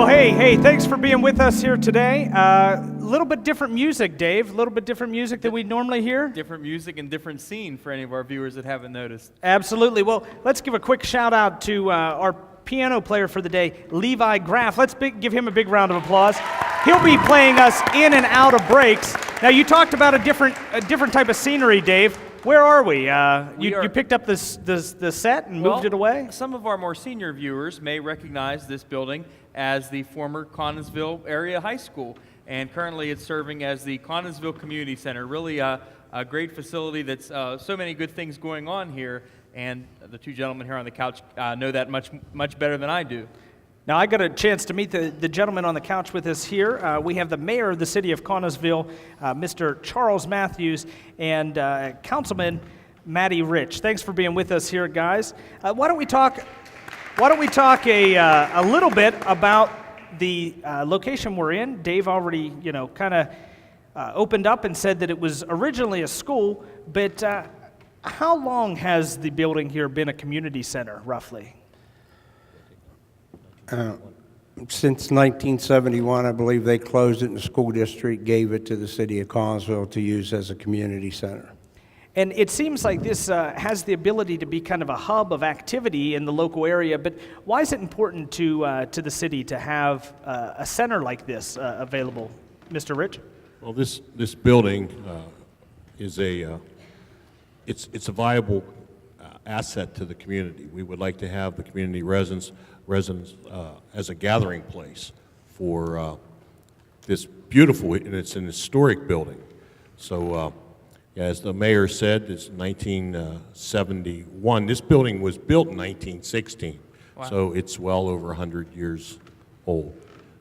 Well, hey, thanks for being with us here today. A little bit different music, Dave. A little bit different music than we normally hear. Different music and different scene for any of our viewers that haven't noticed. Absolutely. Well, let's give a quick shout out to our piano player for the day, Levi Graff. Let's give him a big round of applause. He'll be playing us in and out of breaks. Now, you talked about a different type of scenery, Dave. Where are we? You picked up the set and moved it away? Some of our more senior viewers may recognize this building as the former Connellsville Area High School, and currently it's serving as the Connellsville Community Center. Really a great facility that's so many good things going on here, and the two gentlemen here on the couch know that much better than I do. Now, I got a chance to meet the gentleman on the couch with us here. We have the mayor of the city of Connellsville, Mr. Charles Matthews, and Councilman Matty Rich. Thanks for being with us here, guys. Why don't we talk a little bit about the location we're in? Dave already, kind of opened up and said that it was originally a school, but how long has the building here been a community center, roughly? Since 1971, I believe they closed it, and the school district gave it to the city of Connellsville to use as a community center. And it seems like this has the ability to be kind of a hub of activity in the local area, but why is it important to the city to have a center like this available? Mr. Rich? Well, this building is it's a viable asset to the community. We would like to have the community residents as a gathering place for this beautiful, and it's an historic building. So as the mayor said, it's 1971. This building was built in 1916, wow. So it's well over 100 years old.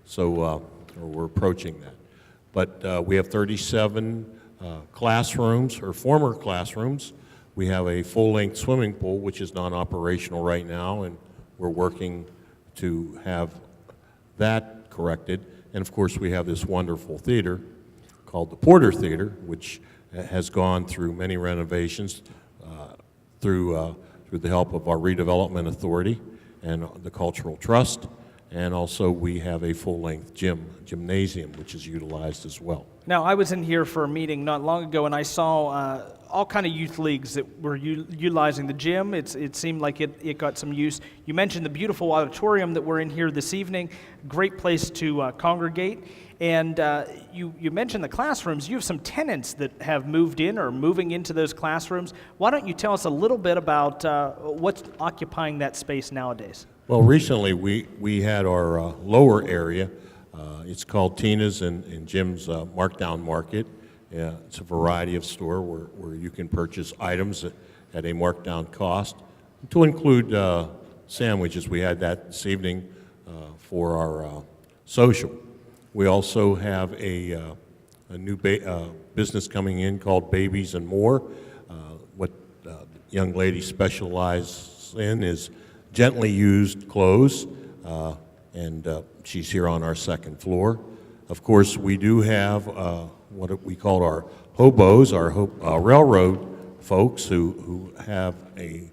So we're approaching that. But we have 37 classrooms, or former classrooms. We have a full-length swimming pool, which is non-operational right now, and we're working to have that corrected. And of course, we have this wonderful theater called the Porter Theater, which has gone through many renovations through the help of our redevelopment authority and the Cultural Trust. And also we have a full-length gymnasium, which is utilized as well. Now, I was in here for a meeting not long ago, and I saw all kind of youth leagues that were utilizing the gym. It seemed like it got some use. You mentioned the beautiful auditorium that we're in here this evening. Great place to congregate. And you mentioned the classrooms. You have some tenants that have moved in or moving into those classrooms. Why don't you tell us a little bit about what's occupying that space nowadays? Well, recently we had our lower area. It's called Tina's and Jim's Markdown Market. It's a variety of store where you can purchase items at a markdown cost, to include sandwiches. We had that this evening for our social. We also have a new business coming in called Babies and More. What the young lady specializes in is gently used clothes, and she's here on our second floor. Of course, we do have what we call our hobos, our railroad folks who have a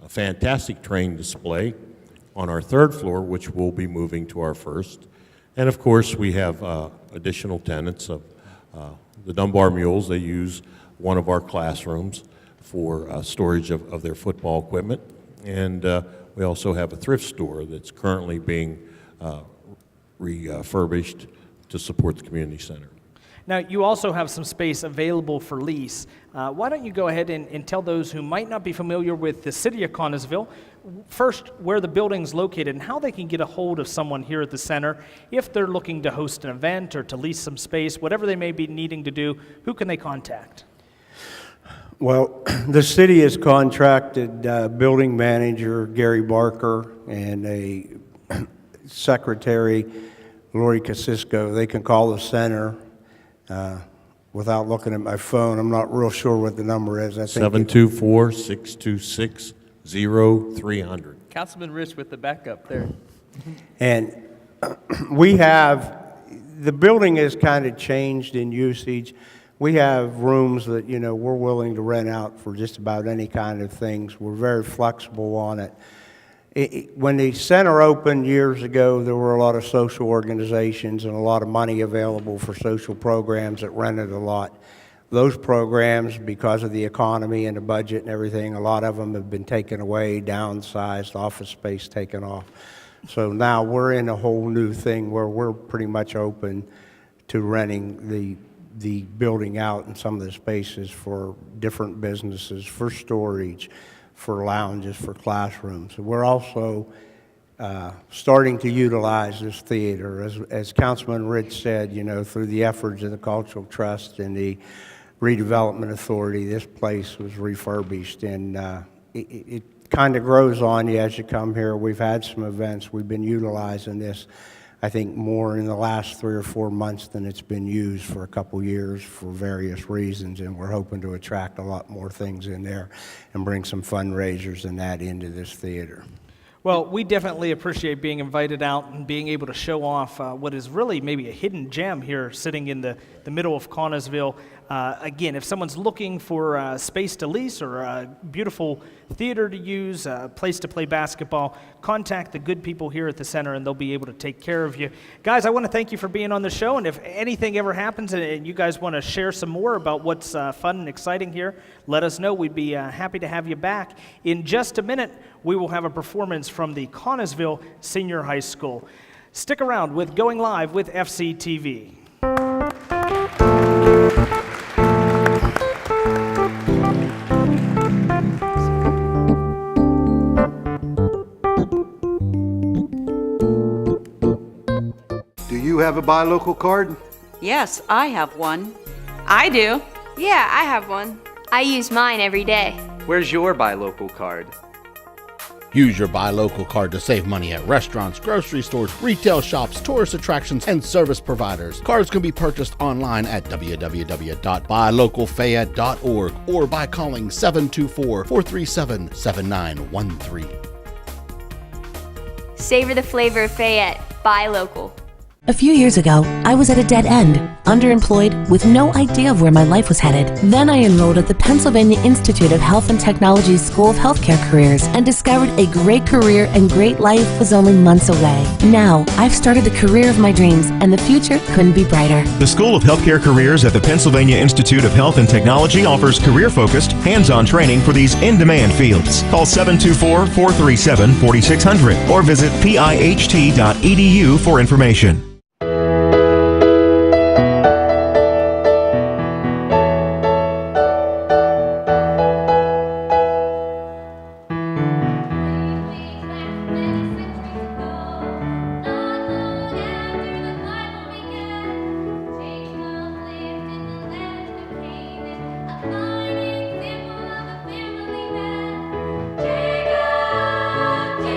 fantastic train display on our third floor, which we'll be moving to our first. And of course, we have additional tenants of the Dunbar Mules. They use one of our classrooms for storage of their football equipment. And we also have a thrift store that's currently being refurbished to support the community center. Now, you also have some space available for lease. Why don't you go ahead and tell those who might not be familiar with the city of Connellsville, first, where the building's located and how they can get a hold of someone here at the center if they're looking to host an event or to lease some space, whatever they may be needing to do, who can they contact? Well, the city has contracted building manager Gary Barker and a secretary, Lori Casisco. They can call the center without looking at my phone. I'm not real sure what the number is. I think 724-626-0300. Councilman Rich with the backup there. And we have, the building has kind of changed in usage. We have rooms that, we're willing to rent out for just about any kind of things. We're very flexible on it. When the center opened years ago, there were a lot of social organizations and a lot of money available for social programs that rented a lot. Those programs, because of the economy and the budget and everything, a lot of them have been taken away, downsized, office space taken off. So now we're in a whole new thing where we're pretty much open to renting the building out in some of the spaces for different businesses, for storage, for lounges, for classrooms. We're also starting to utilize this theater. As Councilman Rich said, you know, through the efforts of the Cultural Trust and the Redevelopment Authority, this place was refurbished, and it kind of grows on you as you come here. We've had some events. We've been utilizing this, I think, more in the last 3 or 4 months than it's been used for a couple years for various reasons, and we're hoping to attract a lot more things in there and bring some fundraisers and that into this theater. Well, we definitely appreciate being invited out and being able to show off what is really maybe a hidden gem here sitting in the middle of Connersville. Again, if someone's looking for space to lease or a beautiful theater to use, a place to play basketball, contact the good people here at the center and they'll be able to take care of you. Guys, I want to thank you for being on the show, and if anything ever happens and you guys want to share some more about what's fun and exciting here, let us know. We'd be happy to have you back. In just a minute, we will have a performance from the Connersville Senior High School. Stick around with Going Live with FCTV. Do you have a buy local card? Yes, I have one. I do. Yeah, I have one. I use mine every day. Where's your buy local card? Use your Buy Local card to save money at restaurants, grocery stores, retail shops, tourist attractions, and service providers. Cards can be purchased online at www.buylocalfayette.org or by calling 724-437-7913. Savor the flavor of Fayette. Buy local. A few years ago, I was at a dead end, underemployed, with no idea of where my life was headed. Then I enrolled at the Pennsylvania Institute of Health and Technology's School of Healthcare Careers and discovered a great career and great life was only months away. Now, I've started the career of my dreams, and the future couldn't be brighter. The School of Healthcare Careers at the Pennsylvania Institute of Health and Technology offers career-focused, hands-on training for these in-demand fields. Call 724-437-4600 or visit piht.edu for information.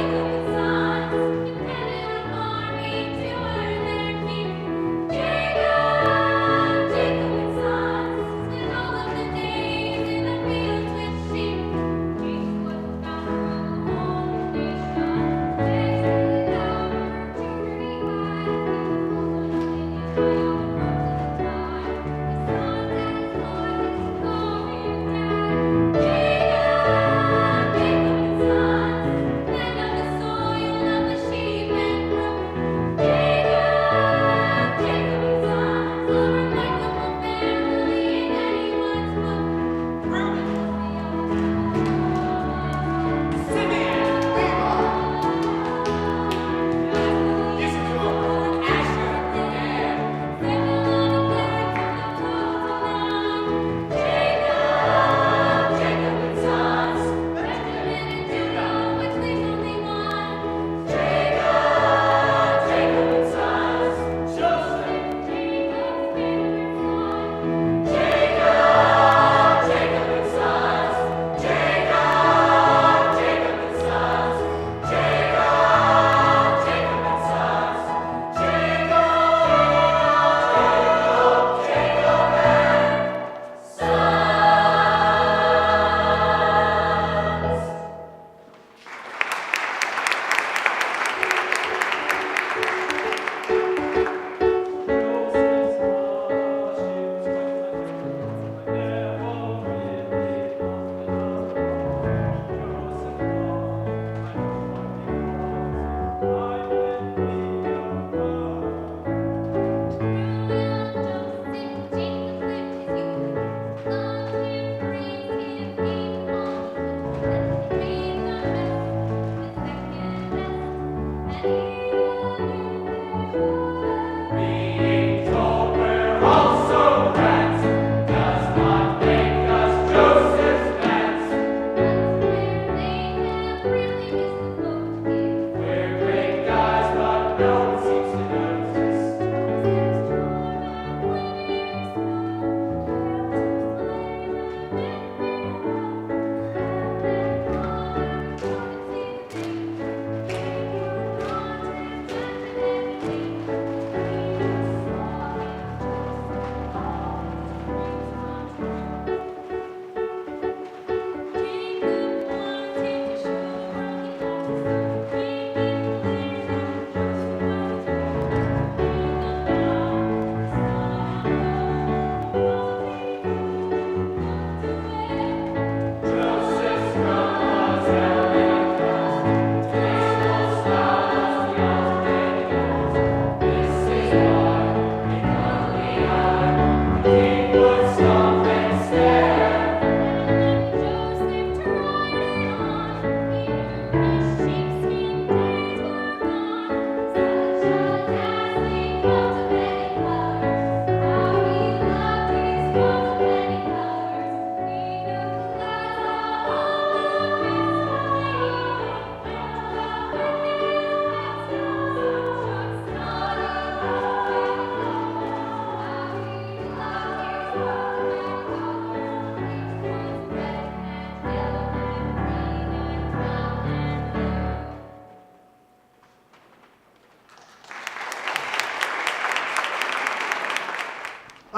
Jacob and Sons, dependent on army to earn their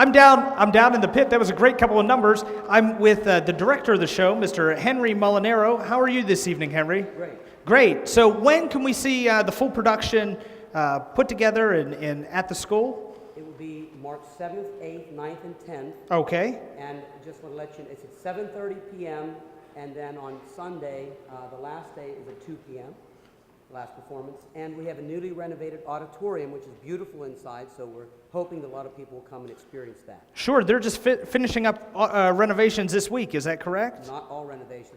I'm down in the pit. That was a great couple of numbers. I'm with the director of the show, Mr. Henry Molinaro. How are you this evening, Henry? Great. So when can we see the full production put together and at the school? It will be March 7th, 8th, 9th, and 10th. Okay. And just want to let you know, it's at 7:30 p.m. And then on Sunday, the last day is at 2 p.m., last performance. And we have a newly renovated auditorium, which is beautiful inside, so we're hoping that a lot of people will come and experience that. Sure, they're just finishing up renovations this week, is that correct? Not all renovations.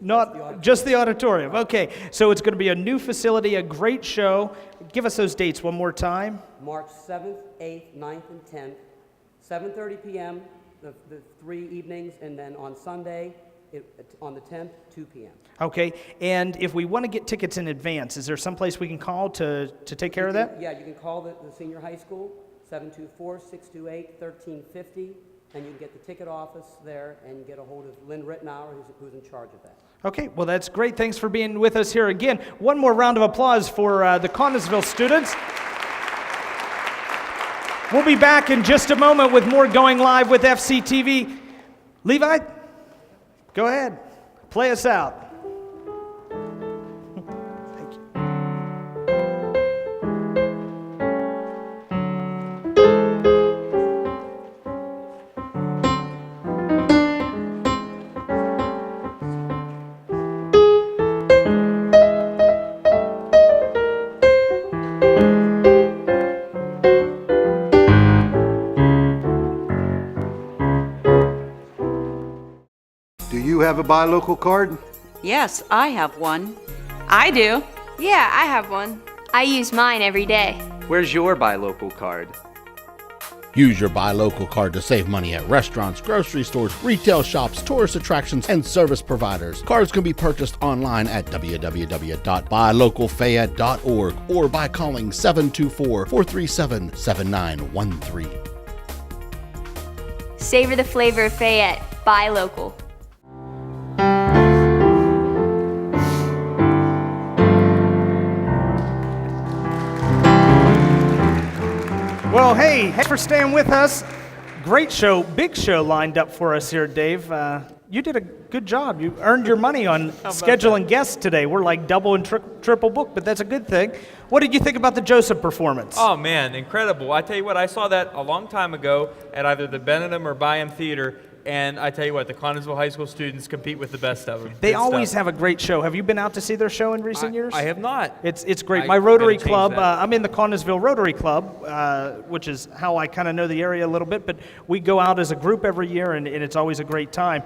Just the auditorium. Okay, so it's going to be a new facility, a great show. Give us those dates one more time. March 7th, 8th, 9th, and 10th, 7:30 p.m., the 3 evenings, and then on Sunday, on the 10th, 2 p.m. Okay, and if we want to get tickets in advance, is there someplace we can call to take care of that? Yeah, you can call the senior high school, 724-628-1350, and you can get the ticket office there and get a hold of Lynn Rittenauer, who's in charge of that. Okay, well, that's great. Thanks for being with us here again. One more round of applause for the Connellsville students. We'll be back in just a moment with more Going Live with FCTV. Levi, go ahead. Play us out. Thank you. Do you have a buy local card? Yes, I have one. I do. Yeah, I have one. I use mine every day. Where's your buy local card? Use your Buy Local card to save money at restaurants, grocery stores, retail shops, tourist attractions, and service providers. Cards can be purchased online at www.buylocalfayette.org or by calling 724-437-7913. Savor the flavor of Fayette. Buy local. Well, hey, thanks for staying with us. Great show, big show lined up for us here, Dave. You did a good job. You earned your money on scheduling guests today. We're like double and triple booked, but that's a good thing. What did you think about the Joseph performance? Oh man, incredible. I tell you what, I saw that a long time ago at either the Benedum or Byham Theater, and I tell you what, the Connellsville High School students compete with the best of them. They Good always stuff. have a great show. Have you been out to see their show in recent years? I have not. It's great. I My Rotary gotta change Club, that. I'm in the Connellsville Rotary Club, which is how I kind of know the area a little bit, but we go out as a group every year, and it's always a great time.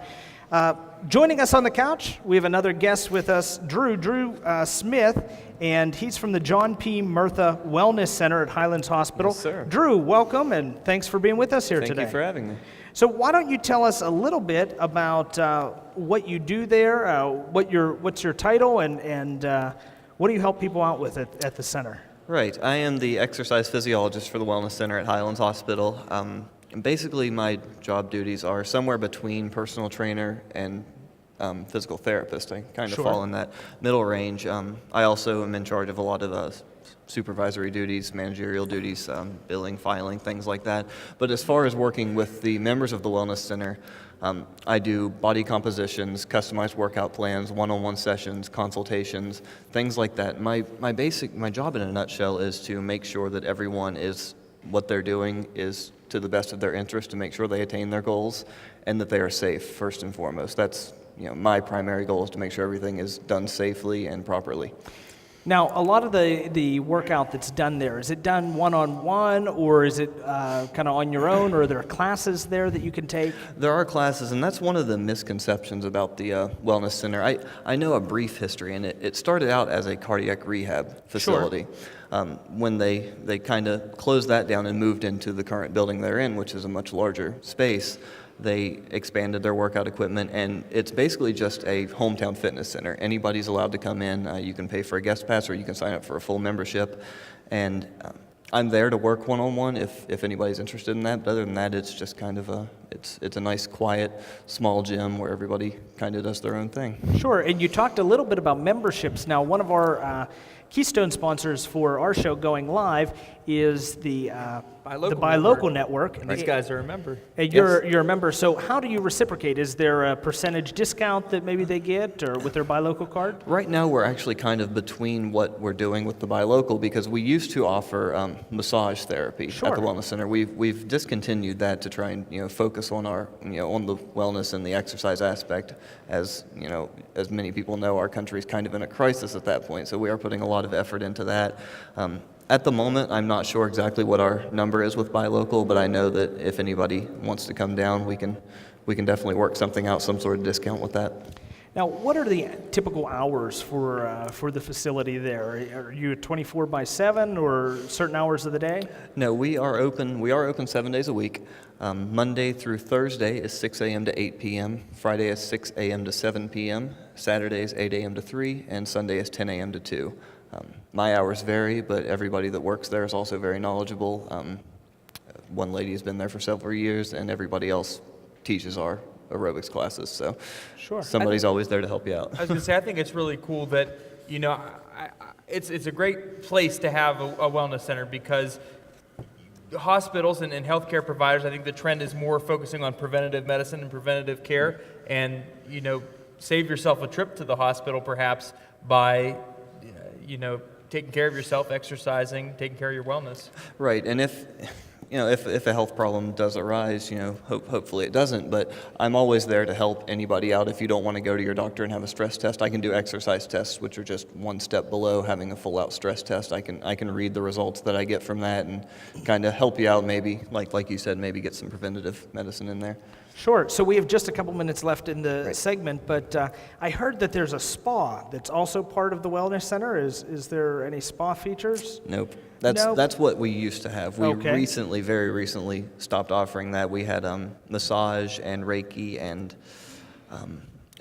Joining us on the couch, we have another guest with us, Drew Smith, and he's from the John P. Murtha Wellness Center at Highlands Hospital. Yes, sir. Drew, welcome, and thanks for being with us here today. Thank you for having me. So why don't you tell us a little bit about what you do there, what's your title, and what do you help people out with at the center? Right. I am the exercise physiologist for the Wellness Center at Highlands Hospital. And basically, my job duties are somewhere between personal trainer and physical therapist. I kind of Sure. fall in that middle range. I also am in charge of a lot of supervisory duties, managerial duties, billing, filing, things like that. But as far as working with the members of the Wellness Center, I do body compositions, customized workout plans, one-on-one sessions, consultations, things like that. My job in a nutshell is to make sure that everyone is what they're doing is to the best of their interest, to make sure they attain their goals and that they are safe first and foremost. That's my primary goal is to make sure everything is done safely and properly. Now, a lot of the workout that's done there, is it done one-on-one, or is it kind of on your own, or are there classes there that you can take? There are classes, and that's one of the misconceptions about the Wellness Center. I know a brief history, and it started out as a cardiac rehab facility. Sure. When they kind of closed that down and moved into the current building they're in, which is a much larger space, they expanded their workout equipment, and it's basically just a hometown fitness center. Anybody's allowed to come in. You can pay for a guest pass, or you can sign up for a full membership. And I'm there to work one-on-one if anybody's interested in that. But other than that, it's just kind of a it's a nice, quiet, small gym where everybody kind of does their own thing. Sure, and you talked a little bit about memberships. Now, one of our keystone sponsors for our show going live is the Buy Local Network. And These guys are a member. And you're a member. So how do you reciprocate? Is there a percentage discount that maybe they get, or with their Buy Local card? Right now, we're actually kind of between what we're doing with the Buy Local, because we used to offer massage therapy at the Wellness Center. We've discontinued that to try and focus on our on the wellness and the exercise aspect. As as many people know, our country is kind of in a crisis at that point, so we are putting a lot of effort into that. At the moment, I'm not sure exactly what our number is with Buy Local, but I know that if anybody wants to come down, we can definitely work something out, some sort of discount with that. Now, what are the typical hours for the facility there? Are you 24/7 or certain hours of the day? No, we are open. We are open 7 days a week. Monday through Thursday is 6 a.m. to 8 p.m. Friday is 6 a.m. to 7 p.m. Saturday is 8 a.m. to 3, and Sunday is 10 a.m. to 2. My hours vary, but everybody that works there is also very knowledgeable. One lady has been there for several years, and everybody else teaches our aerobics classes. So somebody's always there to help you out. I was going to say, I think it's really cool that, it's a great place to have a wellness center, because hospitals and healthcare providers, I think the trend is more focusing on preventative medicine and preventative care, and, save yourself a trip to the hospital perhaps by taking care of yourself, exercising, taking care of your wellness. Right, and if a health problem does arise, hopefully it doesn't, but I'm always there to help anybody out. If you don't want to go to your doctor and have a stress test, I can do exercise tests, which are just one step below having a full-out stress test. I can read the results that I get from that and kind of help you out, maybe, like you said, maybe get some preventative medicine in there. Sure. So we have just a couple minutes left in the segment, but I heard that there's a spa that's also part of the Wellness Center. Is there any spa features? Nope. That's what we used to have. We very recently stopped offering that. We had massage and Reiki and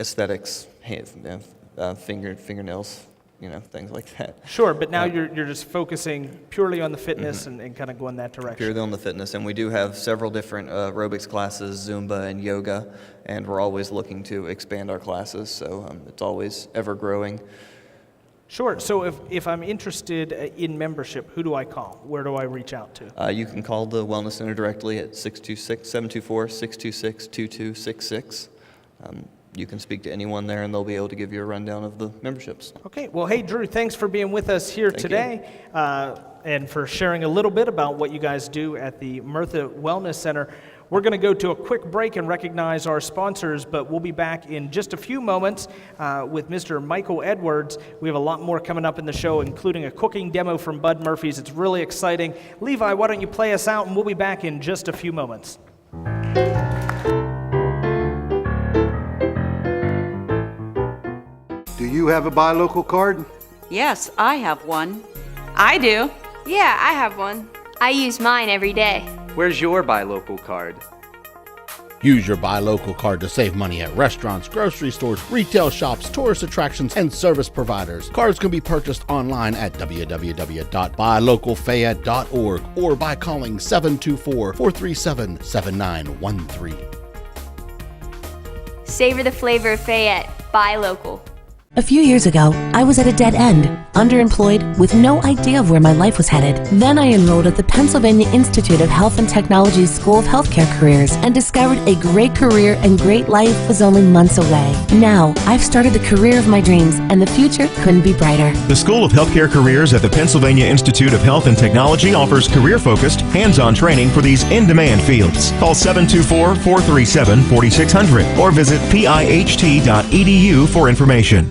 aesthetics, fingernails, things like that. Sure, but now you're just focusing purely on the fitness and kind of going that direction. Purely on the fitness, and we do have several different aerobics classes, Zumba and yoga, and we're always looking to expand our classes, so it's always ever growing. Sure, so if I'm interested in membership, who do I call? Where do I reach out to? You can call the Wellness Center directly at 724-626-2266. You can speak to anyone there, and they'll be able to give you a rundown of the memberships. Okay. Well, hey, Drew, thanks for being with us here today and for sharing a little bit about what you guys do at the Mertha Wellness Center. We're going to go to a quick break and recognize our sponsors, but we'll be back in just a few moments with Mr. Michael Edwards. We have a lot more coming up in the show, including a cooking demo from Bud Murphy's. It's really exciting. Levi, why don't you play us out, and we'll be back in just a few moments. Do you have a Buy Local card? Yes, I have one. I do. Yeah, I have one. I use mine every day. Where's your Buy Local card? Use your Buy Local card to save money at restaurants, grocery stores, retail shops, tourist attractions, and service providers. Cards can be purchased online at www.buylocalfayette.org or by calling 724-437-7913. Savor the flavor of Fayette. Buy local. A few years ago, I was at a dead end, underemployed, with no idea of where my life was headed. Then I enrolled at the Pennsylvania Institute of Health and Technology's School of Healthcare Careers and discovered a great career and great life was only months away. Now, I've started the career of my dreams, and the future couldn't be brighter. The School of Healthcare Careers at the Pennsylvania Institute of Health and Technology offers career-focused, hands-on training for these in-demand fields. Call 724-437-4600 or visit piht.edu for information.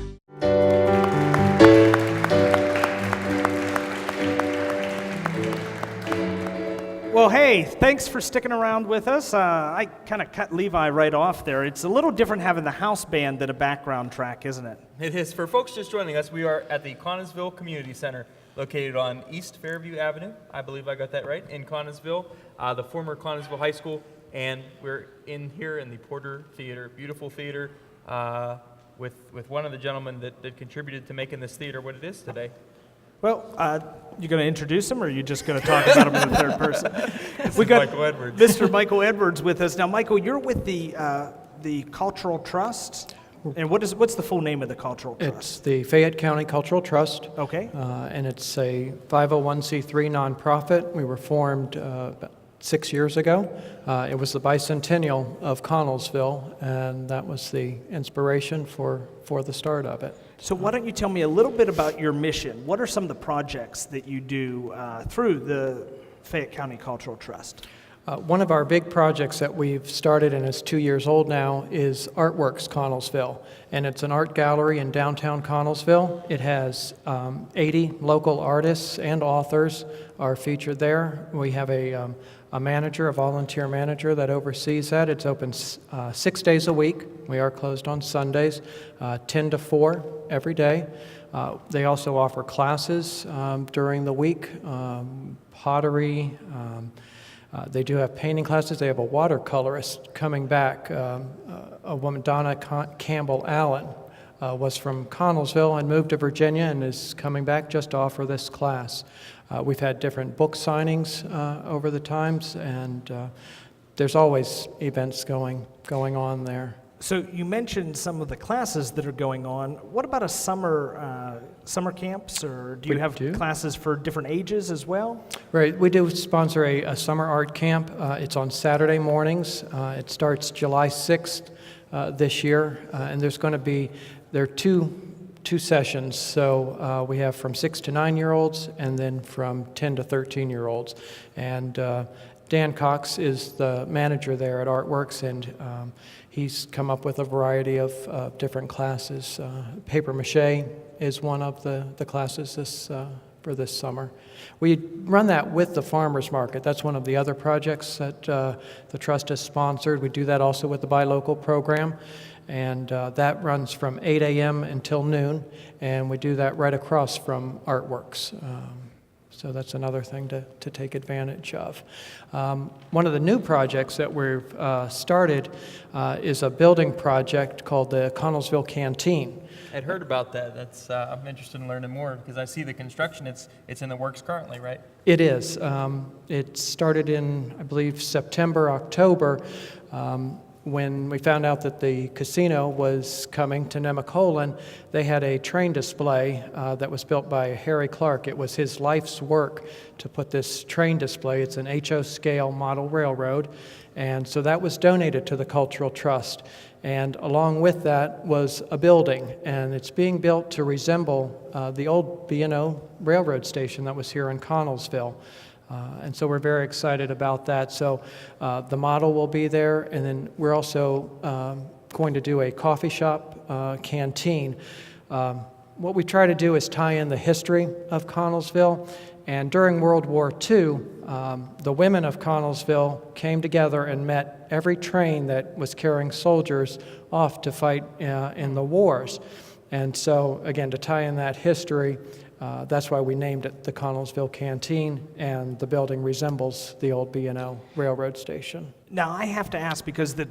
Well, hey, thanks for sticking around with us. I kind of cut Levi right off there. It's a little different having the house band than a background track, isn't it? It is. For folks just joining us, we are at the Connellsville Community Center, located on East Fairview Avenue. I believe I got that right, in Connellsville, the former Connellsville High School. And we're in here in the Porter Theater, beautiful theater, with one of the gentlemen that contributed to making this theater what it is today. Well, you going to introduce him, or are you just going to talk about him in the third person? We got Michael Edwards. Mr. Michael Edwards with us. Now, Michael, you're with the Cultural Trust, and what's the full name of the Cultural Trust? It's the Fayette County Cultural Trust. Okay. And it's a 501c3 nonprofit. We were formed about 6 years ago. It was the bicentennial of Connellsville, and that was the inspiration for the start of it. So why don't you tell me a little bit about your mission? What are some of the projects that you do through the Fayette County Cultural Trust? One of our big projects that we've started, and is 2 years old now, is Artworks Connellsville. And it's an art gallery in downtown Connellsville. It has 80 local artists and authors are featured there. We have a manager, a volunteer manager that oversees that. It's open 6 days a week. We are closed on Sundays, 10 to 4 every day. They also offer classes during the week, pottery. They do have painting classes. They have a watercolorist coming back. A woman, Donna Campbell Allen, was from Connellsville and moved to Virginia and is coming back just to offer this class. We've had different book signings over the times, and there's always events going on there. So you mentioned some of the classes that are going on. What about a summer camps, or do you have classes for different ages as well? Right, we do sponsor a summer art camp. It's on Saturday mornings. It starts July 6th this year, and there are two sessions. So we have from 6 to 9-year-olds, and then from 10 to 13-year-olds. And Dan Cox is the manager there at Artworks, and he's come up with a variety of different classes. Paper mache is one of the classes for this summer. We run that with the farmers market. That's one of the other projects that the trust has sponsored. We do that also with the Buy Local program, and that runs from 8 a.m. until noon, and we do that right across from Artworks. So that's another thing to take advantage of. One of the new projects that we've started is a building project called the Connellsville Canteen. I'd heard about that. That's I'm interested in learning more because I see the construction. It's in the works currently, right? It is. It started in, I believe, September, October. When we found out that the casino was coming to Nemacolin, they had a train display that was built by Harry Clark. It was his life's work to put this train display. It's an HO scale model railroad, and so that was donated to the Cultural Trust. And along with that was a building, and it's being built to resemble the old B&O railroad station that was here in Connellsville. And so we're very excited about that. So the model will be there, and then we're also going to do a coffee shop canteen. What we try to do is tie in the history of Connellsville. And during World War II, the women of Connellsville came together and met every train that was carrying soldiers off to fight in the wars. And so, again, to tie in that history, that's why we named it the Connellsville Canteen, and the building resembles the old B&O railroad station. Now, I have to ask, because the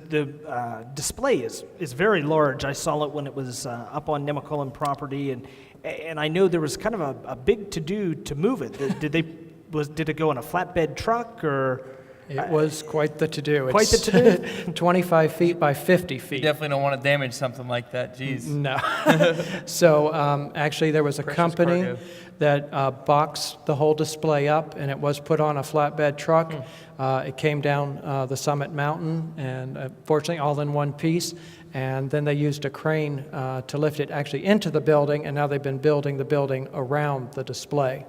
display is very large. I saw it when it was up on Nemacolin property, and I know there was kind of a big to-do to move it. Did it go in a flatbed truck, or? It was quite the to-do. Quite the to-do? 25 feet by 50 feet. You definitely don't want to damage something like that, geez. No. So actually there was a company cargo that boxed the whole display up, and it was put on a flatbed truck. It came down the Summit Mountain, and fortunately all in one piece. And then they used a crane to lift it actually into the building, and now they've been building the building around the display.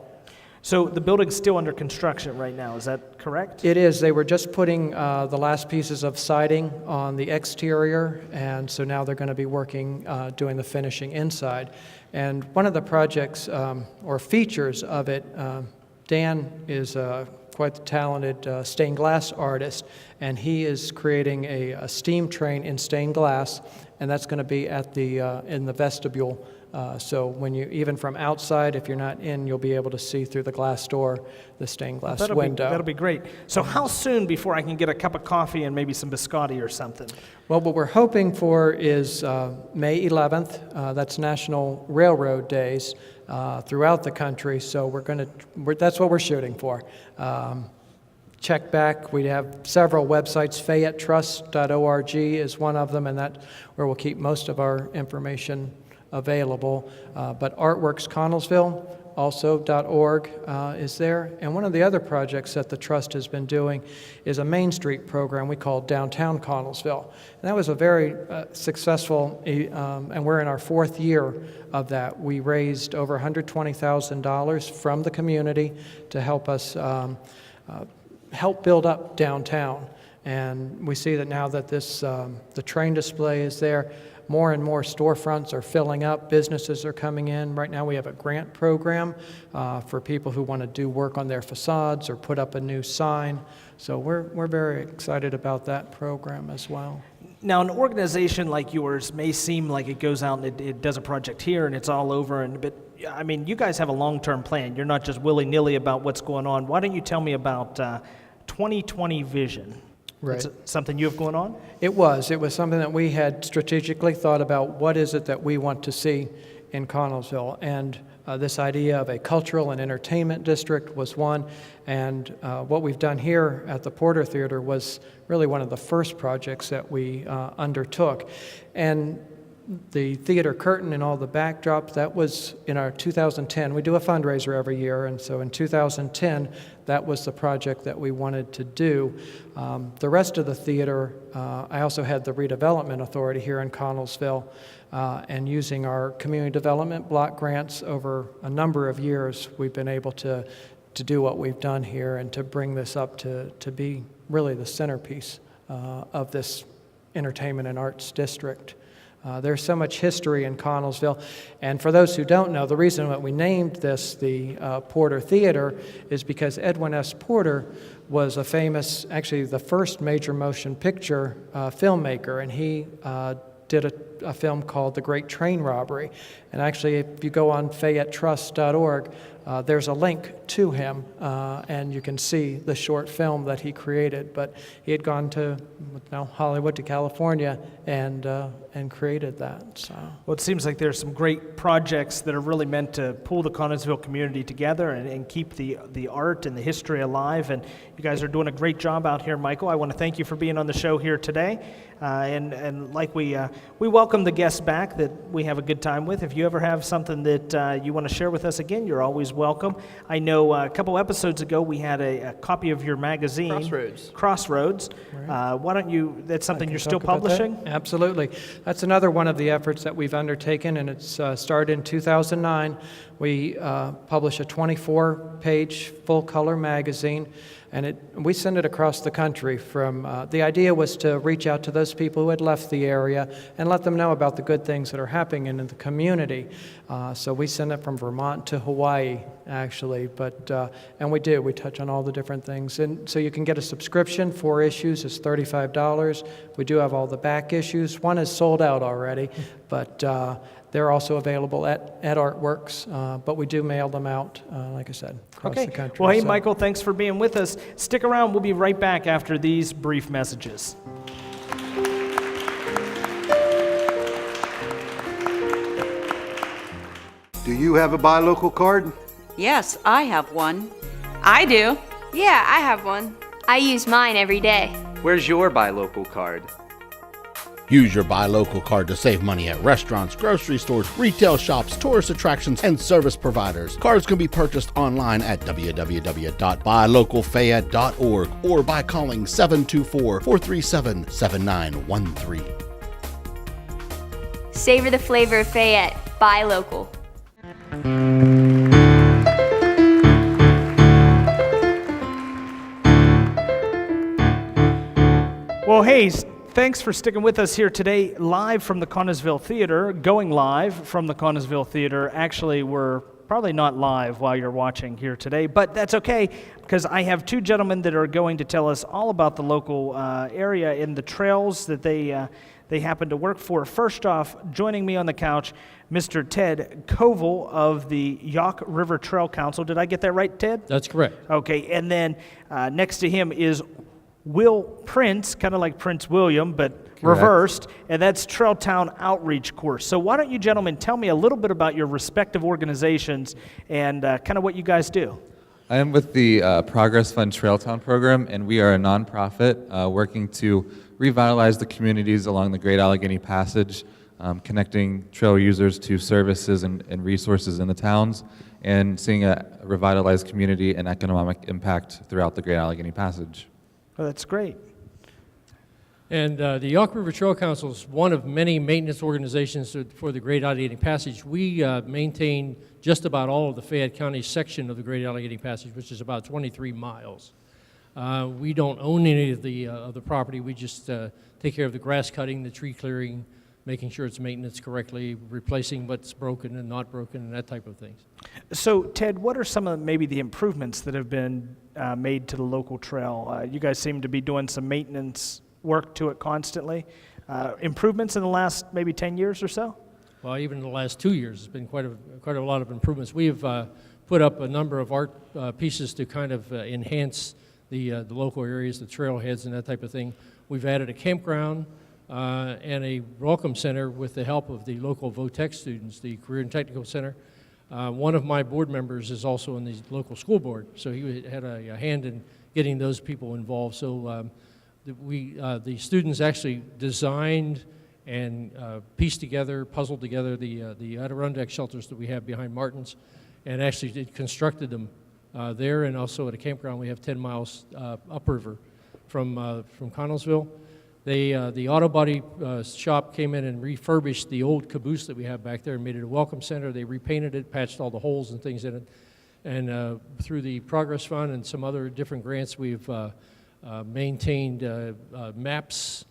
So the building's still under construction right now, is that correct? It is. They were just putting the last pieces of siding on the exterior, and so now they're going to be working, doing the finishing inside. And one of the projects or features of it, Dan is quite the talented stained glass artist, and he is creating a steam train in stained glass, and that's going to be at in the vestibule So when you, even from outside, if you're not in, you'll be able to see through the glass door, the stained glass window. That'll be great. So how soon before I can get a cup of coffee and maybe some biscotti or something? Well, what we're hoping for is May 11th. That's National Railroad Days throughout the country. So that's what we're shooting for. Check back. We have several websites. FayetteTrust.org is one of them, and that's where we'll keep most of our information available. But Artworks Connellsville, also .org is there. And one of the other projects that the Trust has been doing is a Main Street program we call Downtown Connellsville. And that was a very successful, and we're in our 4th year of that. We raised over $120,000 from the community to help us help build up downtown. And we see that now that the train display is there, more and more storefronts are filling up, businesses are coming in. Right now we have a grant program for people who want to do work on their facades or put up a new sign. So we're very excited about that program as well. Now, an organization like yours may seem like it goes out and it does a project here and it's all over, but I mean, you guys have a long-term plan. You're not just willy-nilly about what's going on. Why don't you tell me about 2020 Vision? Right. Is it something you have going on? It was something that we had strategically thought about. What is it that we want to see in Connellsville? And this idea of a cultural and entertainment district was one. And what we've done here at the Porter Theater was really one of the first projects that we undertook. And the theater curtain and all the backdrops, that was in our 2010. We do a fundraiser every year, and so in 2010, that was the project that we wanted to do. The rest of the theater, I also had the redevelopment authority here in Connellsville, and using our community development block grants over a number of years, we've been able to do what we've done here and to bring this up to be really the centerpiece of this entertainment and arts district. There's so much history in Connellsville, and for those who don't know, the reason that we named this the Porter Theater is because Edwin S. Porter was a famous, actually the first major motion picture filmmaker, and he did a film called The Great Train Robbery. And actually, if you go on FayetteTrust.org, there's a link to him, and you can see the short film that he created. But he had gone to Hollywood, to California, and created that. So. Well, it seems like there's some great projects that are really meant to pull the Connellsville community together and keep the art and the history alive. And you guys are doing a great job out here, Michael. I want to thank you for being on the show here today. And like we welcome the guests back that we have a good time with. If you ever have something that you want to share with us again, you're always welcome. I know a couple episodes ago we had a copy of your magazine, Crossroads. Right. Why don't you? That's something you're still publishing? Absolutely. That's another one of the efforts that we've undertaken, and it's started in 2009. We publish a 24-page full-color magazine, and we send it across the country. The idea was to reach out to those people who had left the area and let them know about the good things that are happening in the community. So we send it from Vermont to Hawaii, actually, and we touch on all the different things. And so you can get a subscription. 4 issues is $35. We do have all the back issues. One is sold out already, but they're also available at Artworks, but we do mail them out, like I said, across the country. Well, hey, Michael, thanks for being with us. Stick around. We'll be right back after these brief messages. Do you have a buy local card? Yes, I have one. I do. Yeah, I have one. I use mine every day. Where's your buy local card? Use your Buy Local card to save money at restaurants, grocery stores, retail shops, tourist attractions, and service providers. Cards can be purchased online at www.buylocalfayette.org or by calling 724-437-7913. Savor the flavor of Fayette. Buy local. Well, hey, thanks for sticking with us here today, live from the Connellsville Theater, going live from the Connellsville Theater. Actually, we're probably not live while you're watching here today, but that's okay because I have two gentlemen that are going to tell us all about the local area and the trails that they happen to work for. First off, joining me on the couch, Mr. Ted Koval of the Yawk River Trail Council. Did I get that right, Ted? That's correct. Okay, and then next to him is Will Prince, kind of like Prince William, but reversed, and that's Trail Town Outreach Course. So why don't you gentlemen tell me a little bit about your respective organizations and kind of what you guys do? I am with the Progress Fund Trail Town program, and we are a nonprofit working to revitalize the communities along the Great Allegheny Passage, connecting trail users to services and resources in the towns, and seeing a revitalized community and economic impact throughout the Great Allegheny Passage. Oh, that's great. And the Yawk River Trail Council is one of many maintenance organizations for the Great Allegheny Passage. We maintain just about all of the Fayette County section of the Great Allegheny Passage, which is about 23 miles. We don't own any of the property. We just take care of the grass cutting, the tree clearing, making sure it's maintenance correctly, replacing what's broken and not broken, and that type of things. So, Ted, what are some of maybe the improvements that have been made to the local trail? You guys seem to be doing some maintenance work to it constantly. Improvements in the last maybe 10 years or so? Well, even in the last 2 years, it's been quite a lot of improvements. We have put up a number of art pieces to kind of enhance the local areas, the trailheads and that type of thing. We've added a campground and a welcome center with the help of the local VOTEC students, the Career and Technical Center. One of my board members is also in the local school board, so he had a hand in getting those people involved. So the students actually designed and pieced together, puzzled together the Adirondack shelters that we have behind Martin's, and actually constructed them there, and also at a campground we have 10 miles upriver from Connellsville. The auto body shop came in and refurbished the old caboose that we have back there and made it a welcome center. They repainted it, patched all the holes and things in it, and through the Progress Fund and some other different grants, we've maintained maps,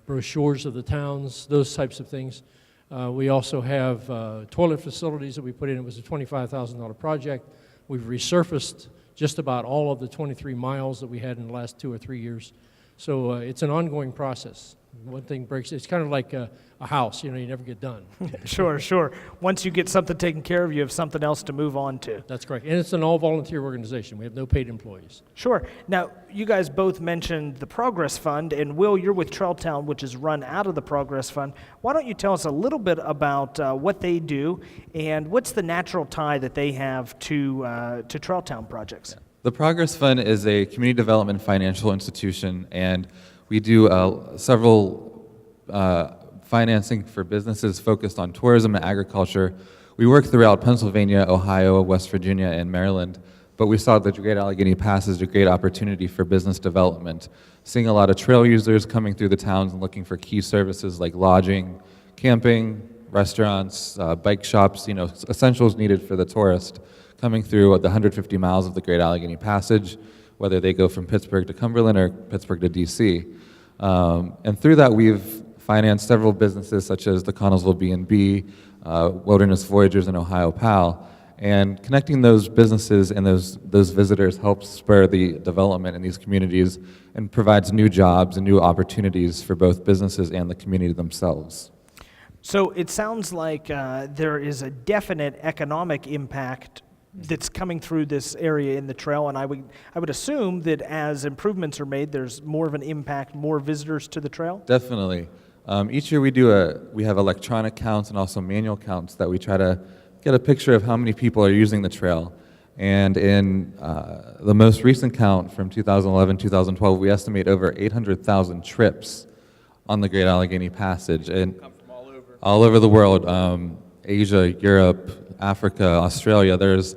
brochures of the towns, those types of things. We also have toilet facilities that we put in. It was a $25,000 project. We've resurfaced just about all of the 23 miles that we had in the last 2 or 3 years. So it's an ongoing process. One thing breaks, it's kind of like a house, you never get done. Sure. Once you get something taken care of, you have something else to move on to. That's correct. And it's an all-volunteer organization. We have no paid employees. Sure. Now, you guys both mentioned the Progress Fund, and Will, you're with Trail Town, which is run out of the Progress Fund. Why don't you tell us a little bit about what they do and what's the natural tie that they have to Trail Town projects? The Progress Fund is a community development financial institution, and we do several financing for businesses focused on tourism and agriculture. We work throughout Pennsylvania, Ohio, West Virginia, and Maryland, but we saw that the Great Allegheny Pass is a great opportunity for business development, seeing a lot of trail users coming through the towns and looking for key services like lodging, camping, restaurants, bike shops, essentials needed for the tourist coming through the 150 miles of the Great Allegheny Passage, whether they go from Pittsburgh to Cumberland or Pittsburgh to DC. And through that, we've financed several businesses such as the Connellsville B&B, Wilderness Voyagers, and Ohio PAL. And connecting those businesses and those visitors helps spur the development in these communities and provides new jobs and new opportunities for both businesses and the community themselves. So it sounds like there is a definite economic impact that's coming through this area in the trail, and I would assume that as improvements are made, there's more of an impact, more visitors to the trail? Definitely. Each year we have electronic counts and also manual counts that we try to get a picture of how many people are using the trail. And in the most recent count from 2011-2012, we estimate over 800,000 trips on the Great Allegheny Passage. And come from all over the world, Asia, Europe, Africa, Australia. There's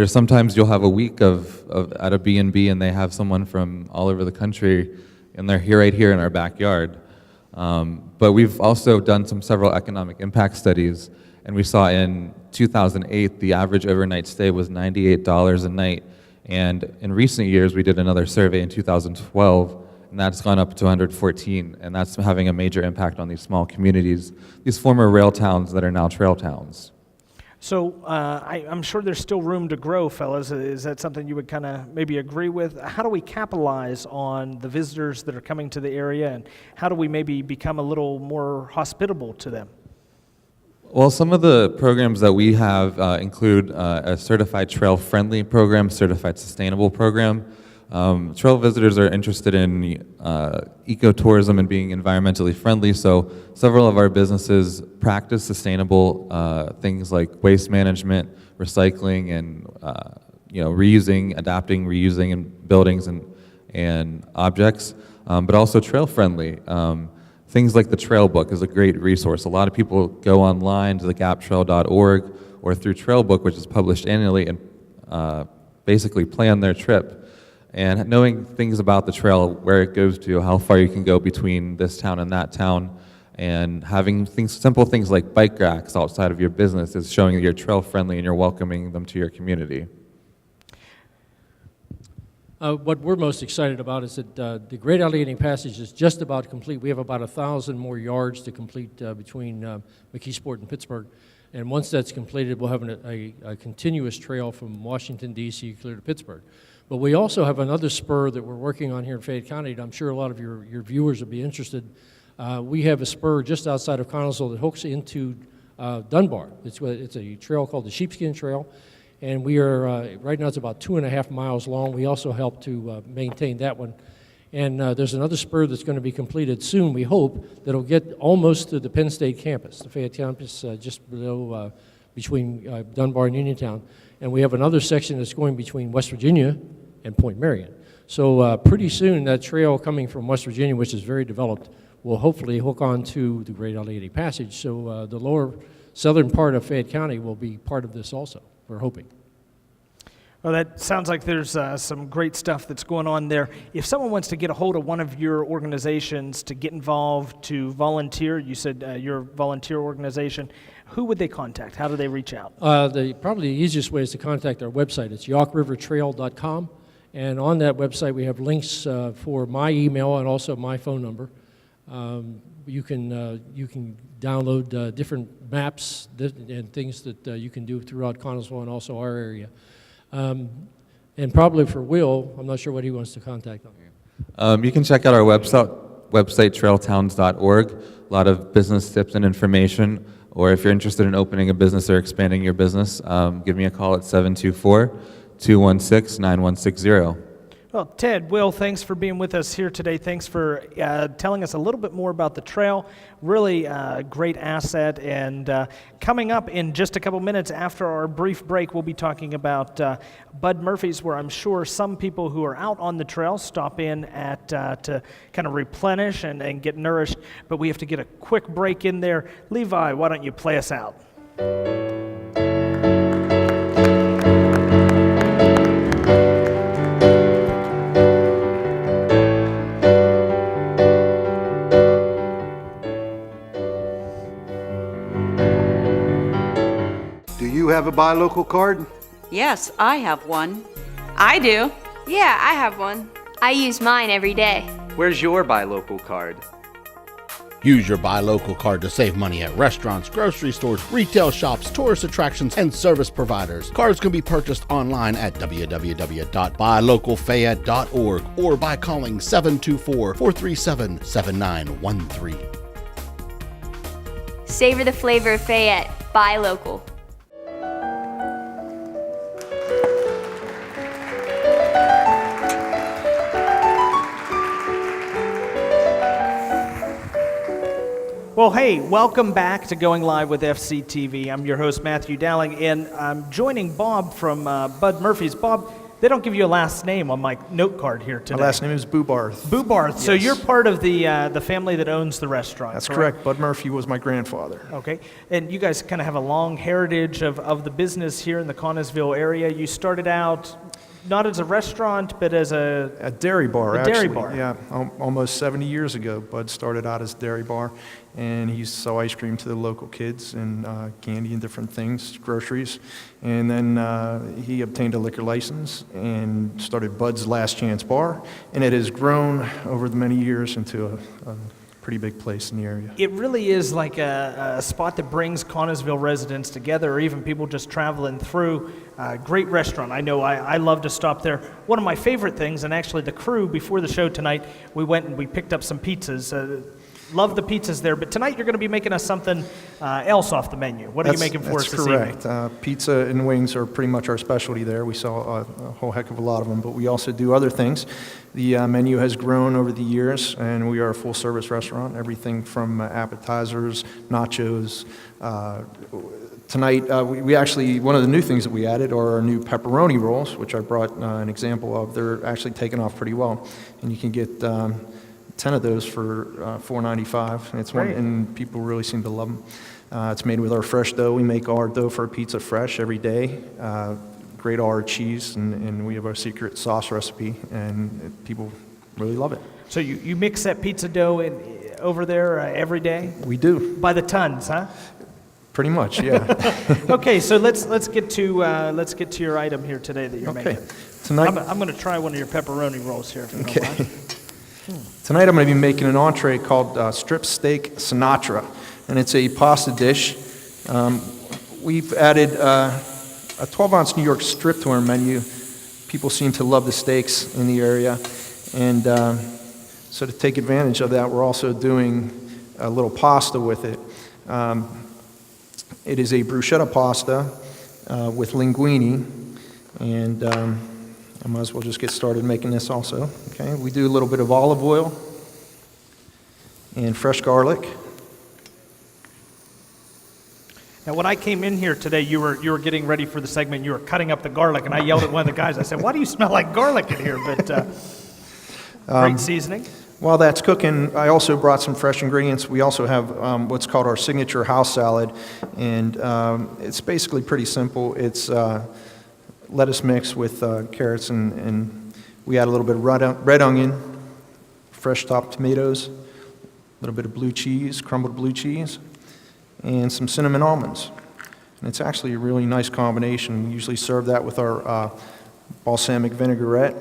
sometimes you'll have a week at a B&B and they have someone from all over the country and they're right here in our backyard. But we've also done several economic impact studies, and we saw in 2008 the average overnight stay was $98 a night, and in recent years we did another survey in 2012 and that's gone up to $114, and that's having a major impact on these small communities, these former rail towns that are now trail towns. So I'm sure there's still room to grow, fellas. Is that something you would kind of maybe agree with? How do we capitalize on the visitors that are coming to the area, and how do we maybe become a little more hospitable to them? Well, some of the programs that we have include a certified trail-friendly program, certified sustainable program. Trail visitors are interested in ecotourism and being environmentally friendly, so several of our businesses practice sustainable things like waste management, recycling, and reusing, adapting, reusing in buildings and objects, but also trail-friendly. Things like the Trail Book is a great resource. A lot of people go online to thegaptrail.org or through Trail Book, which is published annually, and basically plan their trip. And knowing things about the trail, where it goes to, how far you can go between this town and that town, and having simple things like bike racks outside of your business is showing that you're trail friendly and you're welcoming them to your community. What we're most excited about is that the Great Allegheny Passage is just about complete. We have about 1,000 more yards to complete between McKeesport and Pittsburgh. And once that's completed, we'll have a continuous trail from Washington, D.C. clear to Pittsburgh. But we also have another spur that we're working on here in Fayette County, and I'm sure a lot of your viewers will be interested. We have a spur just outside of Connellsville that hooks into Dunbar. It's a trail called the Sheepskin Trail, and we are, right now it's about 2.5 miles long. We also help to maintain that one. And there's another spur that's going to be completed soon, we hope, that'll get almost to the Penn State campus, the Fayette campus just below, between Dunbar and Uniontown. And we have another section that's going between West Virginia and Point Marion. So pretty soon that trail coming from West Virginia, which is very developed, will hopefully hook on to the Great Allegheny Passage. So the lower southern part of Fayette County will be part of this also, we're hoping. Well, that sounds like there's some great stuff that's going on there. If someone wants to get a hold of one of your organizations to get involved, to volunteer, you said your volunteer organization, who would they contact? How do they reach out? Probably the easiest way is to contact our website. It's yawkrivertrail.com. And on that website, we have links for my email and also my phone number. You can download different maps and things that you can do throughout Connellsville and also our area. And probably for Will, I'm not sure what he wants to contact on. You can check out our website, trailtowns.org. A lot of business tips and information. Or if you're interested in opening a business or expanding your business, give me a call at 724-216-9160. Well, Ted, Will, thanks for being with us here today. Thanks for telling us a little bit more about the trail. Really great asset. And coming up in just a couple minutes after our brief break, we'll be talking about Bud Murphy's, where I'm sure some people who are out on the trail stop in at to kind of replenish and get nourished. But we have to get a quick break in there. Levi, why don't you play us out? Do you have a buy local card? Yes, I have one. I do. Yeah, I have one. I use mine every day. Where's your buy local card? Use your Buy Local card to save money at restaurants, grocery stores, retail shops, tourist attractions, and service providers. Cards can be purchased online at www.buylocalfayette.org or by calling 724-437-7913. Savor the flavor of Fayette. Buy local. Well, hey, welcome back to Going Live with FCTV. I'm your host, Matthew Dowling, and I'm joining Bob from Bud Murphy's. Bob, they don't give you a last name on my note card here today. My last name is Boobarth. Boobarth. Yes. So you're part of the family that owns the restaurant. That's correct. Bud Murphy was my grandfather. Okay. And you guys kind of have a long heritage of the business here in the Connellsville area. You started out not as a restaurant, but as a dairy bar, actually. Dairy bar. Yeah, almost 70 years ago, Bud started out as a dairy bar, and he used to sell ice cream to the local kids and candy and different things, groceries. And then he obtained a liquor license and started Bud's Last Chance Bar, and it has grown over the many years into a pretty big place in the area. It really is like a spot that brings Connellsville residents together, or even people just traveling through. Great restaurant. I know I love to stop there. One of my favorite things, and actually the crew before the show tonight, we went and we picked up some pizzas. Love the pizzas there, but tonight you're going to be making us something else off the menu. What are you making for us this evening? That's correct. Pizza and wings are pretty much our specialty there. We sell a whole heck of a lot of them, but we also do other things. The menu has grown over the years, and we are a full-service restaurant. Everything from appetizers, nachos. Tonight, we actually, one of the new things that we added are our new pepperoni rolls, which I brought an example of. They're actually taking off pretty well, and you can get 10 of those for $4.95. It's one, and people really seem to love them. It's made with our fresh dough. We make our dough for pizza fresh every day. Grate all our cheese, and we have our secret sauce recipe, and people really love it. So you mix that pizza dough over there every day? We do. By the tons, huh? Pretty much, yeah. Okay, so let's get to your item here today that you're making. Tonight, I'm going to try one of your pepperoni rolls here, if you don't mind. Tonight I'm going to be making an entree called Strip Steak Sinatra, and it's a pasta dish. We've added a 12-ounce New York strip to our menu. People seem to love the steaks in the area, and so to take advantage of that, we're also doing a little pasta with it. It is a bruschetta pasta with linguine, and I might as well just get started making this also. Okay, we do a little bit of olive oil and fresh garlic. Now, when I came in here today, you were getting ready for the segment. You were cutting up the garlic, and I yelled at one of the guys. I said, "Why do you smell like garlic in here?" But great seasoning. While that's cooking, I also brought some fresh ingredients. We also have what's called our signature house salad, and it's basically pretty simple. It's lettuce mix with carrots, and we add a little bit of red onion, fresh chopped tomatoes, a little bit of blue cheese, crumbled blue cheese, and some cinnamon almonds. And it's actually a really nice combination. We usually serve that with our balsamic vinaigrette,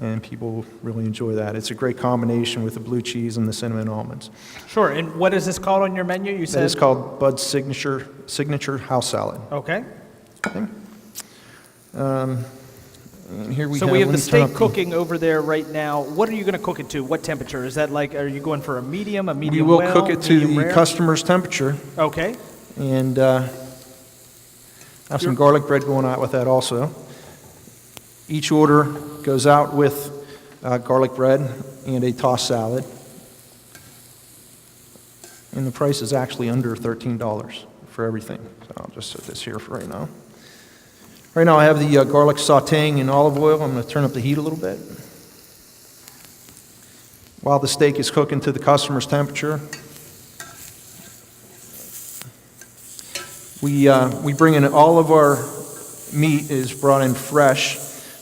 and people really enjoy that. It's a great combination with the blue cheese and the cinnamon almonds. Sure, and what is this called on your menu? You said it's called Bud's Signature House Salad. Okay. And here we so have, we have the steak cooking over there right now. What are you going to cook it to? What temperature? Is that like, are you going for a medium well? We will cook it to the customer's temperature. Okay. And have some garlic bread going out with that also. Each order goes out with garlic bread and a tossed salad. And the price is actually under $13 for everything. So I'll just set this here for right now. Right now I have the garlic sauteing in olive oil. I'm going to turn up the heat a little bit. While the steak is cooking to the customer's temperature, we bring in all of our meat is brought in fresh.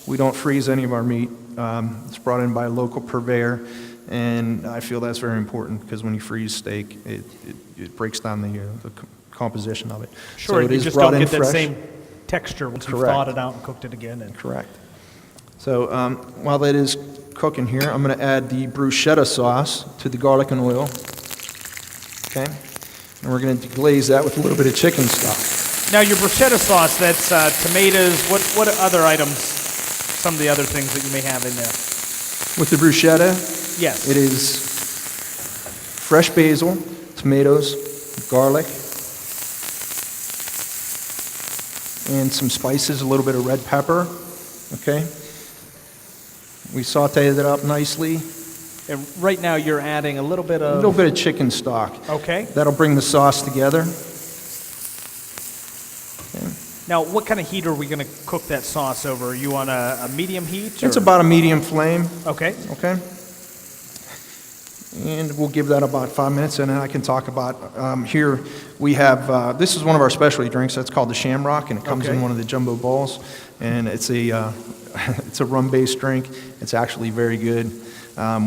We don't freeze any of our meat. It's brought in by a local purveyor, and I feel that's very important because when you freeze steak, it breaks down the composition of it. Sure, so it you is just brought don't in get that fresh. same texture once you've thawed it out and cooked it again. Correct. So while that is cooking here, I'm going to add the bruschetta sauce to the garlic and oil. Okay, and we're going to deglaze that with a little bit of chicken stock. Now your bruschetta sauce, that's tomatoes. What other items? Some of the other things that you may have in there. With the bruschetta, yes, it is fresh basil, tomatoes, garlic, and some spices, a little bit of red pepper. Okay. We sauteed it up nicely. And right now you're adding a little bit of chicken stock. Okay. That'll bring the sauce together. Okay. Now, what kind of heat are we going to cook that sauce over? Are you on a medium heat? It's about a medium flame. Okay. Okay. And we'll give that about 5 minutes, and then I can talk about, here we have, this is one of our specialty drinks. That's called the Shamrock, and it comes in one of the jumbo bowls. And it's a it's a rum-based drink. It's actually very good.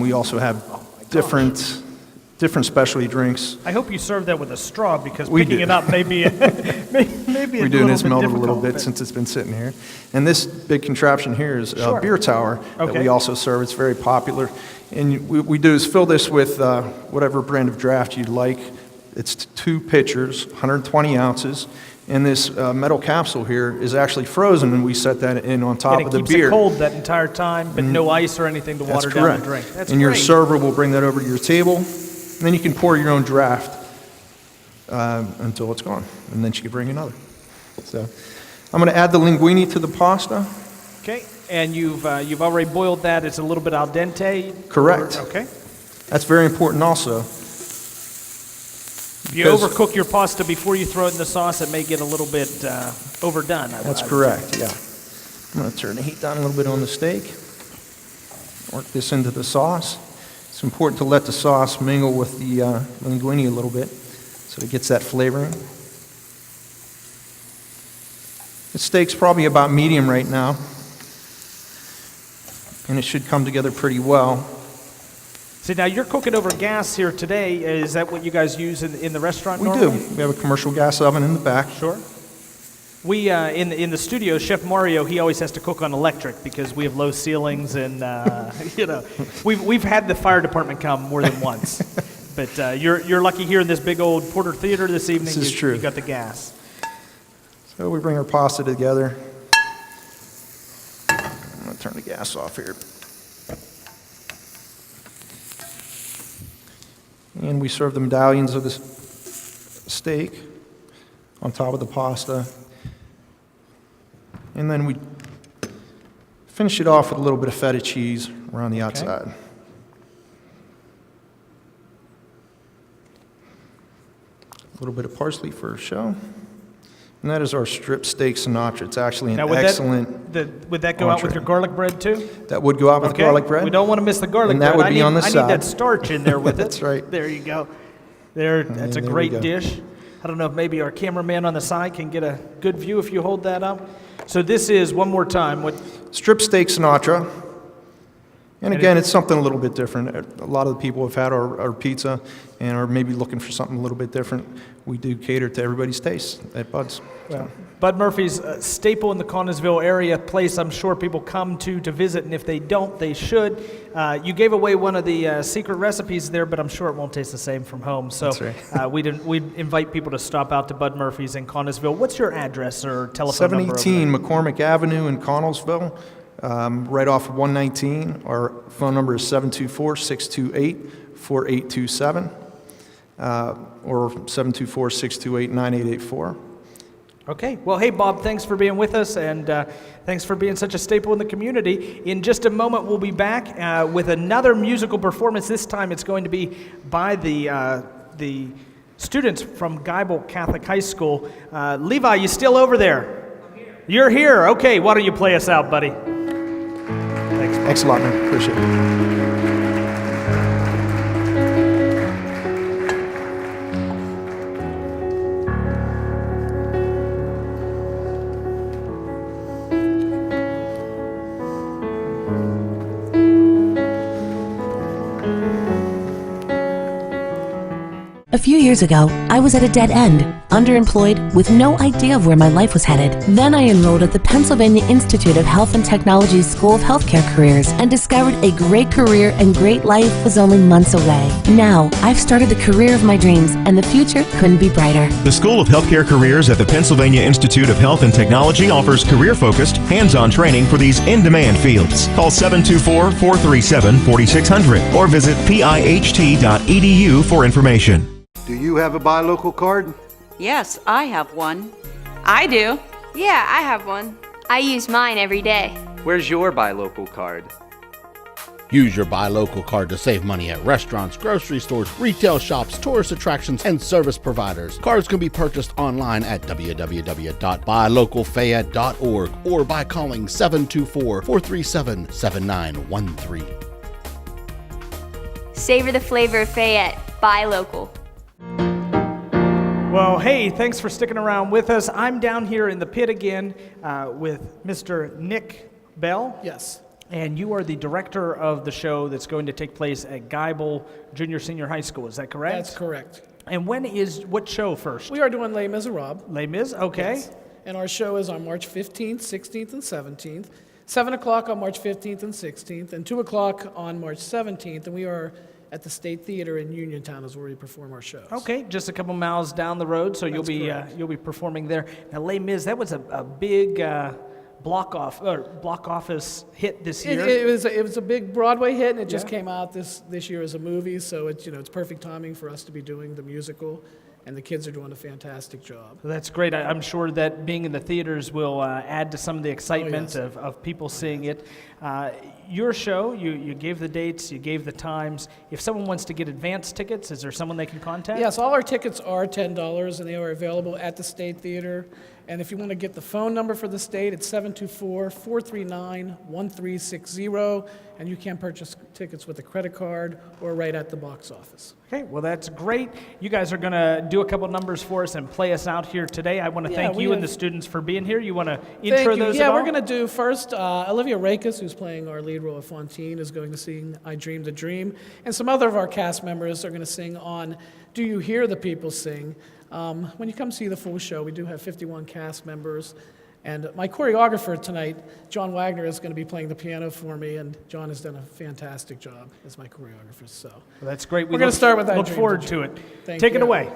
We also have different different specialty drinks. I hope you serve that with a straw because We picking do. it up may be, maybe a We do, and little it's bit melted a little difficult, bit since it's been sitting here. And this big contraption here is Sure. a beer tower that Okay. we also serve. It's very popular. And we do is fill this with whatever brand of draft you'd like. It's 2 pitchers, 120 ounces. And this metal capsule here is actually frozen, and we set that in on top and of it the keeps beer. it cold that entire time, but no ice or anything to That's water down correct. the drink. That's and your great. server will bring that over to your table, and then you can pour your own draft until it's gone, and then she can bring another. So I'm going to add the linguine to the pasta. Okay, and you've already boiled that. It's a little bit al dente. Correct. Okay. That's very important also. If you Because- overcook your pasta before you throw it in the sauce, it may get a little bit overdone. That's I would correct, say. yeah. I'm going to turn the heat down a little bit on the steak. Work this into the sauce. It's important to let the sauce mingle with the linguine a little bit so it gets that flavoring. The steak's probably about medium right now, and it should come together pretty well. See, now you're cooking over gas here today. Is that what you guys use in the restaurant We normally? do. We have a commercial gas oven in the back. Sure. We in the studio, Chef Mario, he always has to cook on electric because we have low ceilings, and we've had the fire department come more than once. But you're lucky here in this big old Porter Theater this evening. This is true. You got the gas. So we bring our pasta together. I'm going to turn the gas off here. And we serve the medallions of the steak on top of the pasta. And then we finish it off with a little bit of feta cheese around the outside. A little bit of parsley for show. And that is our strip steak Sinatra. It's actually an Now, would excellent would that go out with entree. your garlic bread too? That would go out with Okay. garlic bread. We don't want to miss the garlic And that bread. would I be need, on the I need side. that starch in there with it. That's right. There you go. That's a there we great go. dish. I don't know if maybe our cameraman on the side can get a good view if you hold that up. So this is, one more time, what? Strip steak Sinatra. And again, it's something a little bit different. A lot of the people have had our pizza and are maybe looking for something a little bit different. We do cater to everybody's taste at Bud's. Well, Bud Murphy's a staple in the Connellsville area, a place I'm sure people come to visit, and if they don't, they should. You gave away one of the secret recipes there, but I'm sure it won't taste the same from home. So That's right. we'd invite people to stop out to Bud Murphy's in Connellsville. What's your address or telephone number? over 718 McCormick Avenue in Connellsville, right off of 119. Our phone number is 724-628-4827 or 724-628-9884. Okay. Well, hey, Bob, thanks for being with us, and thanks for being such a staple in the community. In just a moment, we'll be back with another musical performance. This time it's going to be by the students from Geibel Catholic High School. Levi, you still over there? I'm here. You're here. Okay. Why don't you play us out, buddy? Thanks. Thanks a lot, man. Appreciate it. A few years ago, I was at a dead end, underemployed, with no idea of where my life was headed. Then I enrolled at the Pennsylvania Institute of Health and Technology's School of Healthcare Careers and discovered a great career and great life was only months away. Now, I've started the career of my dreams, and the future couldn't be brighter. The School of Healthcare Careers at the Pennsylvania Institute of Health and Technology offers career-focused, hands-on training for these in-demand fields. Call 724-437-4600 or visit piht.edu for information. Do you have a buy local card? Yes, I have one. I do. Yeah, I have one. I use mine every day. Where's your buy local card? Use your Buy Local card to save money at restaurants, grocery stores, retail shops, tourist attractions, and service providers. Cards can be purchased online at www.buylocalfayette.org or by calling 724-437-7913. Savor the flavor of Fayette. Buy local. Well, hey, thanks for sticking around with us. I'm down here in the pit again with Mr. Nick Bell. Yes. And you are the director of the show that's going to take place at Geibel Junior Senior High School. Is that correct? That's correct. And what show first? We are doing Les Miserables. Les Mis, okay. Yes. And our show is on March 15th, 16th, and 17th. 7 o'clock on March 15th and 16th, and 2 o'clock on March 17th. And we are at the State Theater in Uniontown is where we perform our shows. Okay, just a couple miles down the road, so you'll be performing there. Now, Les Mis, that was a big block office hit this year. It was a big Broadway hit, and it just came out this year as a movie. So it's perfect timing for us to be doing the musical, and the kids are doing a fantastic job. That's great. I'm sure that being in the theaters will add to some of the excitement of people seeing it. Your show, you gave the dates, you gave the times. If someone wants to get advance tickets, is there someone they can contact? Yes, all our tickets are $10, and they are available at the State Theater. And if you want to get the phone number for the state, it's 724-439-1360, and you can purchase tickets with a credit card or right at the box office. Okay, well, that's great. You guys are going to do a couple numbers for us and play us out here today. I want to thank you and the students for being here. You want to intro those at all? Yeah, we're going to do first, Olivia Rakes, who's playing our lead role of Fontaine, is going to sing I Dreamed a Dream. And some other of our cast members are going to sing on Do You Hear the People Sing? When you come see the full show, we do have 51 cast members. And my choreographer tonight, John Wagner, is going to be playing the piano for me, and John has done a fantastic job as my choreographer. So well, that's great. We're going to start with that. Look forward to it. Thank Take you. it away.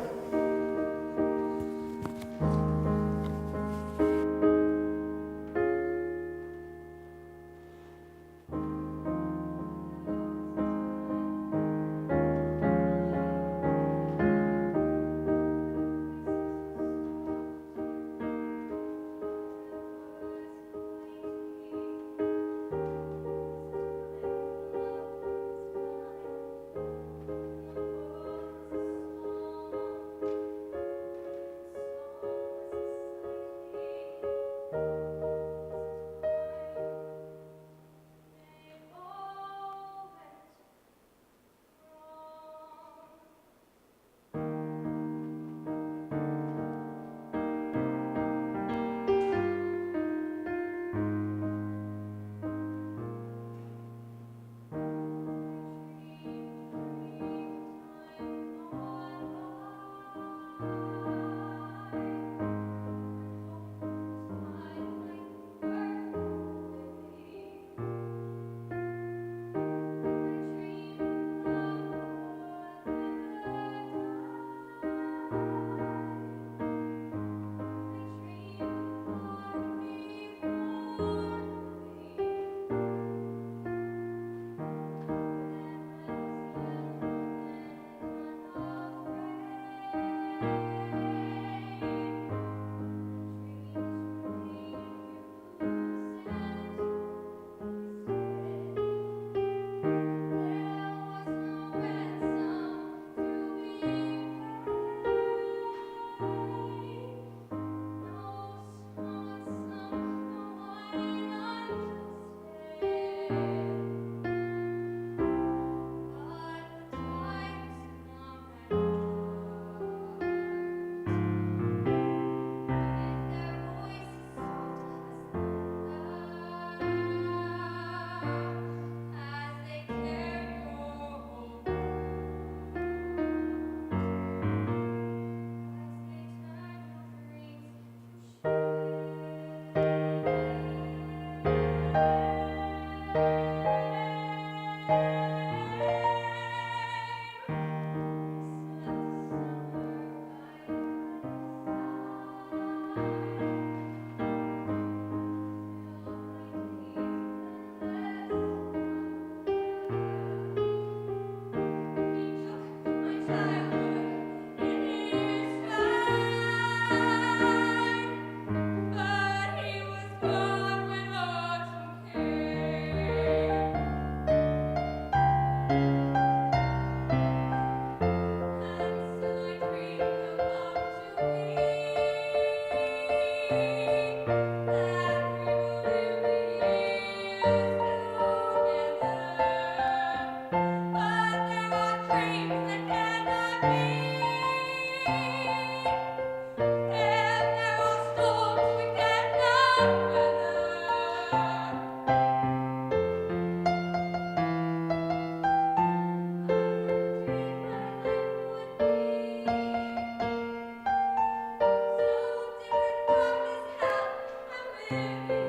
Thank you.